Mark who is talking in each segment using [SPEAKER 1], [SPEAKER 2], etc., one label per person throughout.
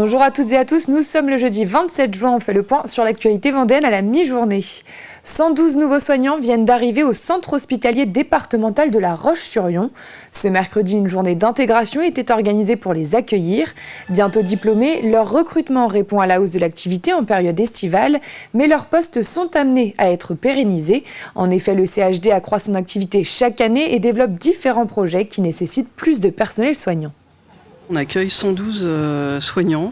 [SPEAKER 1] Bonjour à toutes et à tous, nous sommes le jeudi 27 juin, on fait le point sur l'actualité vendéenne à la mi-journée. 112 nouveaux soignants viennent d'arriver au centre hospitalier départemental de La Roche-sur-Yon. Ce mercredi, une journée d'intégration était organisée pour les accueillir. Bientôt diplômés, leur recrutement répond à la hausse de l'activité en période estivale, mais leurs postes sont amenés à être pérennisés. En effet, le CHD accroît son activité chaque année et développe différents projets qui nécessitent plus de personnel soignant.
[SPEAKER 2] On accueille 112 soignants,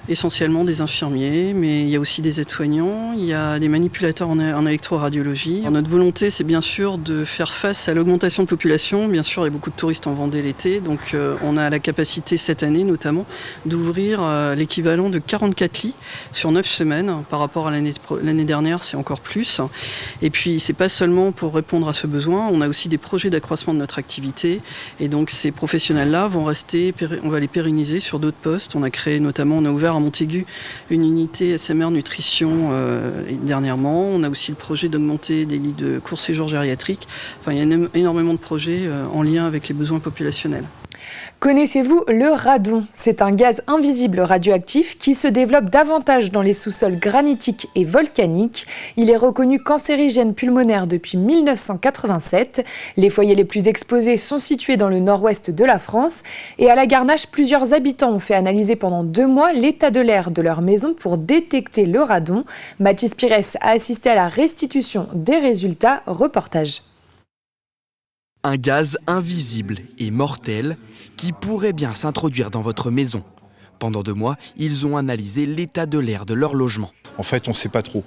[SPEAKER 2] essentiellement des infirmiers, mais il y a aussi des aides-soignants, il y a des manipulateurs en électroradiologie. Alors, notre volonté, c'est bien sûr de faire face à l'augmentation de population. Bien sûr, il y a beaucoup de touristes en Vendée l'été, donc on a la capacité cette année notamment d'ouvrir l'équivalent de 44 lits sur 9 semaines. Par rapport à l'année dernière, c'est encore plus. Et puis, c'est pas seulement pour répondre à ce besoin, on a aussi des projets d'accroissement de notre activité. Et donc, ces professionnels-là vont rester, on va les pérenniser sur d'autres postes. On a ouvert à Montaigu une unité SMR nutrition dernièrement. On a aussi le projet d'augmenter des lits de court séjour gériatrique. Enfin, il y a énormément de projets en lien avec les besoins populationnels.
[SPEAKER 1] Connaissez-vous le radon ? C'est un gaz invisible radioactif qui se développe davantage dans les sous-sols granitiques et volcaniques. Il est reconnu cancérigène pulmonaire depuis 1987. Les foyers les plus exposés sont situés dans le nord-ouest de la France. Et à la Garnache, plusieurs habitants ont fait analyser pendant 2 mois l'état de l'air de leur maison pour détecter le radon. Mathis Pires a assisté à la restitution des résultats. Reportage.
[SPEAKER 3] Un gaz invisible et mortel qui pourrait bien s'introduire dans votre maison. Pendant 2 mois, ils ont analysé l'état de l'air de leur logement.
[SPEAKER 4] En fait, on ne sait pas trop.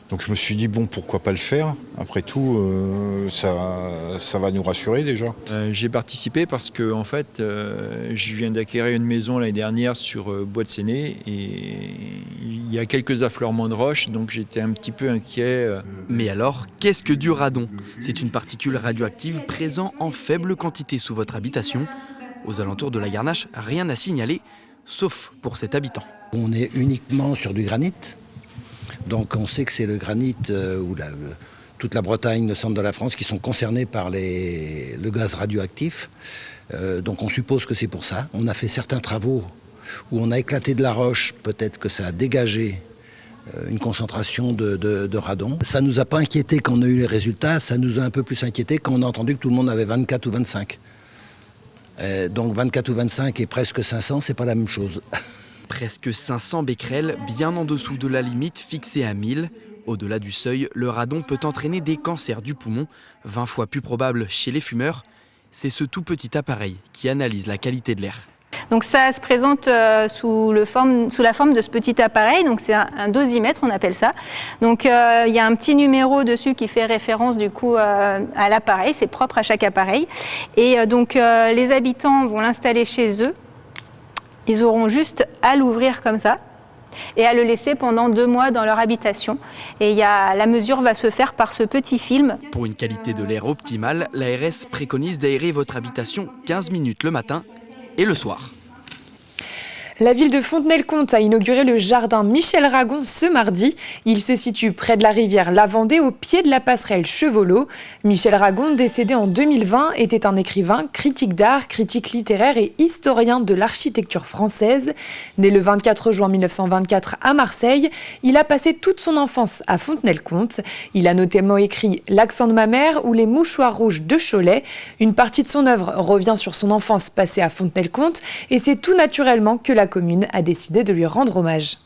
[SPEAKER 4] Donc je me suis dit, bon, pourquoi pas le faire ? Après tout, ça va nous rassurer déjà.
[SPEAKER 5] J'ai participé parce que en fait, je viens d'acquérir une maison l'année dernière sur Bois de Séné et il y a quelques affleurements de roches, donc j'étais un petit peu inquiet.
[SPEAKER 3] Mais alors, qu'est-ce que du radon ? C'est une particule radioactive présente en faible quantité sous votre habitation. Aux alentours de la Garnache, rien à signaler, sauf pour cet habitant.
[SPEAKER 6] On est uniquement sur du granit. Donc on sait que c'est le granit ou toute la Bretagne, le centre de la France qui sont concernés par le gaz radioactif. Donc on suppose que c'est pour ça. On a fait certains travaux où on a éclaté de la roche, peut-être que ça a dégagé une concentration de radon. Ça ne nous a pas inquiété quand on a eu les résultats, ça nous a un peu plus inquiété quand on a entendu que tout le monde avait 24 ou 25. Donc 24 ou 25 et presque 500, c'est pas la même chose.
[SPEAKER 3] Presque 500 becquerels, bien en dessous de la limite fixée à 1000. Au-delà du seuil, le radon peut entraîner des cancers du poumon, 20 fois plus probable chez les fumeurs. C'est ce tout petit appareil qui analyse la qualité de l'air.
[SPEAKER 7] Donc ça se présente sous la forme de ce petit appareil, donc c'est un dosimètre, on appelle ça. Donc il y a un petit numéro dessus qui fait référence du coup à l'appareil, c'est propre à chaque appareil. Et donc les habitants vont l'installer chez eux. Ils auront juste à l'ouvrir comme ça et à le laisser pendant 2 mois dans leur habitation. Et la mesure va se faire par ce petit film.
[SPEAKER 3] Pour une qualité de l'air optimale, l'ARS préconise d'aérer votre habitation 15 minutes le matin et le soir.
[SPEAKER 1] La ville de Fontenay-le-Comte a inauguré le jardin Michel Ragon ce mardi. Il se situe près de la rivière la Vendée, au pied de la passerelle Chevolot. Michel Ragon, décédé en 2020, était un écrivain, critique d'art, critique littéraire et historien de l'architecture française. Né le 24 juin 1924 à Marseille, il a passé toute son enfance à Fontenay-le-Comte. Il a notamment écrit L'accent de ma mère ou Les mouchoirs rouges de Cholet. Une partie de son œuvre revient sur son enfance passée à Fontenay-le-Comte et c'est tout naturellement que la commune a décidé de lui rendre hommage.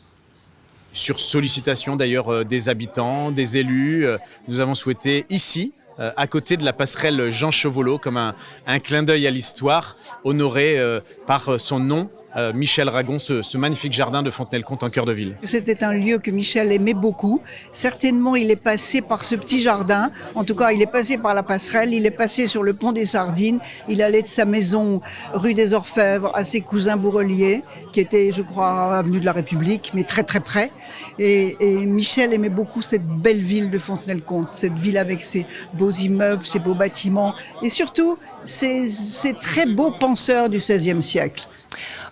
[SPEAKER 8] Sur sollicitation d'ailleurs des habitants, des élus, nous avons souhaité ici, à côté de la passerelle Jean Chevolot, comme un clin d'œil à l'histoire, honoré par son nom, Michel Ragon, ce magnifique jardin de Fontenay-le-Comte en cœur de ville.
[SPEAKER 9] C'était un lieu que Michel aimait beaucoup. Certainement, il est passé par ce petit jardin. En tout cas, il est passé par la passerelle, il est passé sur le pont des Sardines. Il allait de sa maison rue des Orfèvres à ses cousins bourreliers, qui étaient, je crois, avenue de la République, mais très très près. Et Michel aimait beaucoup cette belle ville de Fontenay-le-Comte, cette ville avec ses beaux immeubles, ses beaux bâtiments, et surtout ces très beaux penseurs du XVIe siècle.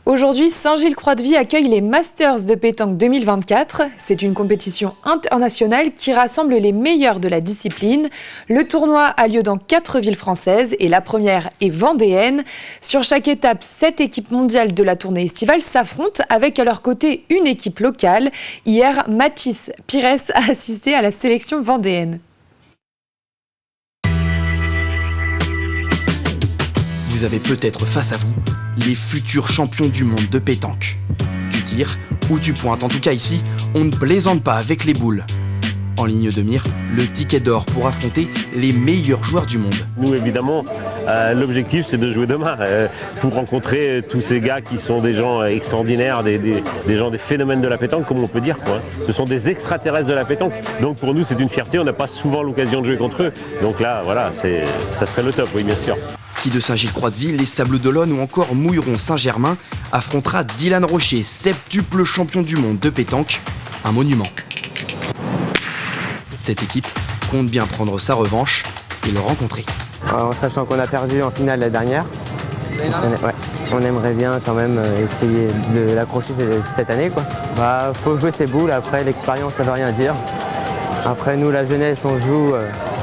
[SPEAKER 1] Aujourd'hui, Saint-Gilles-Croix-de-Vie accueille les Masters de pétanque 2024. C'est une compétition internationale qui rassemble les meilleurs de la discipline. Le tournoi a lieu dans 4 villes françaises et la première est vendéenne. Sur chaque étape, 7 équipes mondiales de la tournée estivale s'affrontent avec à leur côté une équipe locale. Hier, Mathis Pires a assisté à la sélection vendéenne.
[SPEAKER 3] Vous avez peut-être face à vous les futurs champions du monde de pétanque. Tu tires ou tu pointes, en tout cas ici, on ne plaisante pas avec les boules. En ligne de mire, le ticket d'or pour affronter les meilleurs joueurs du monde.
[SPEAKER 10] Nous évidemment, l'objectif c'est de jouer demain, pour rencontrer tous ces gars qui sont des gens extraordinaires, des gens, des phénomènes de la pétanque comme on peut dire, quoi. Ce sont des extraterrestres de la pétanque, donc pour nous c'est une fierté, on n'a pas souvent l'occasion de jouer contre eux, donc là voilà, ça serait le top, oui bien sûr.
[SPEAKER 3] Qui de Saint-Gilles-Croix-de-Vie, les Sables d'Olonne ou encore Mouilleron-Saint-Germain affrontera Dylan Rocher, septuple champion du monde de pétanque, un monument. Cette équipe compte bien prendre sa revanche et le rencontrer.
[SPEAKER 11] En sachant qu'on a perdu en finale la dernière, on aimerait bien quand même essayer de l'accrocher cette année, quoi. Faut jouer ses boules, après l'expérience ça veut rien dire. Après nous la jeunesse on joue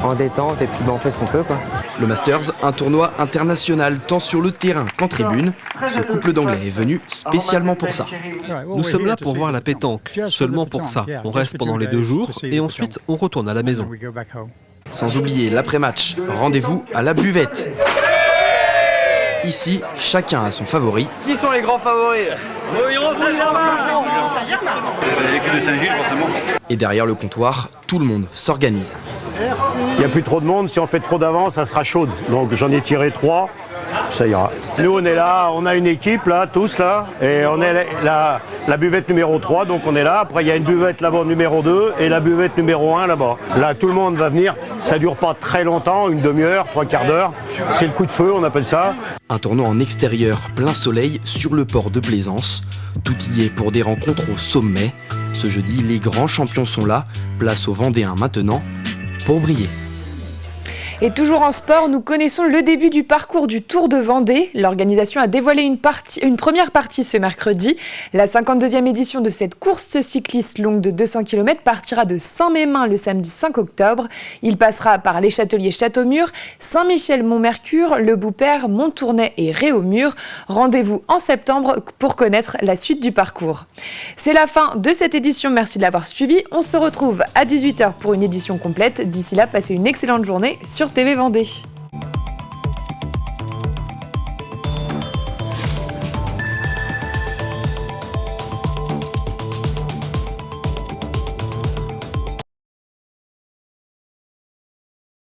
[SPEAKER 11] en détente et puis on fait ce qu'on peut, quoi.
[SPEAKER 3] Le Masters, un tournoi international tant sur le terrain qu'en tribune. Ce couple d'Anglais est venu spécialement pour ça.
[SPEAKER 12] Nous sommes là pour voir la pétanque, seulement pour ça. On reste pendant les 2 jours et ensuite on retourne à la maison.
[SPEAKER 3] Sans oublier l'après-match, rendez-vous à la buvette. Ici, chacun a son favori.
[SPEAKER 13] Qui sont les grands favoris? Mouilleron-Saint-Germain.
[SPEAKER 14] L'équipe de Saint-Gilles, forcément.
[SPEAKER 3] Et derrière le comptoir, tout le monde s'organise.
[SPEAKER 10] Il n'y a plus trop de monde, si on fait trop d'avance ça sera chaude, donc j'en ai tiré 3, ça ira. Nous on est là, on a une équipe là, tous là, et on est la buvette numéro 3, donc on est là. Après il y a une buvette là-bas numéro 2 et la buvette numéro 1 là-bas. Là tout le monde va venir, ça dure pas très longtemps, une demi-heure, 3/4 d'heure, c'est le coup de feu on appelle ça.
[SPEAKER 3] Un tournoi en extérieur, plein soleil, sur le port de Plaisance. Tout y est pour des rencontres au sommet. Ce jeudi, les grands champions sont là, place aux Vendéens maintenant, pour briller.
[SPEAKER 1] Et toujours en sport, nous connaissons le début du parcours du Tour de Vendée. L'organisation a dévoilé une première partie ce mercredi. La 52e édition de cette course cycliste longue de 200 km partira de Saint-Mémin le samedi 5 octobre. Il passera par les Châteliers Châteaumur, Saint-Michel-Montmercure, Le Boupère, Montournai et Réaumur. Rendez-vous en septembre pour connaître la suite du parcours. C'est la fin de cette édition, merci de l'avoir suivi. On se retrouve à 18h pour une édition complète. D'ici là, passez une excellente journée sur TV Vendée.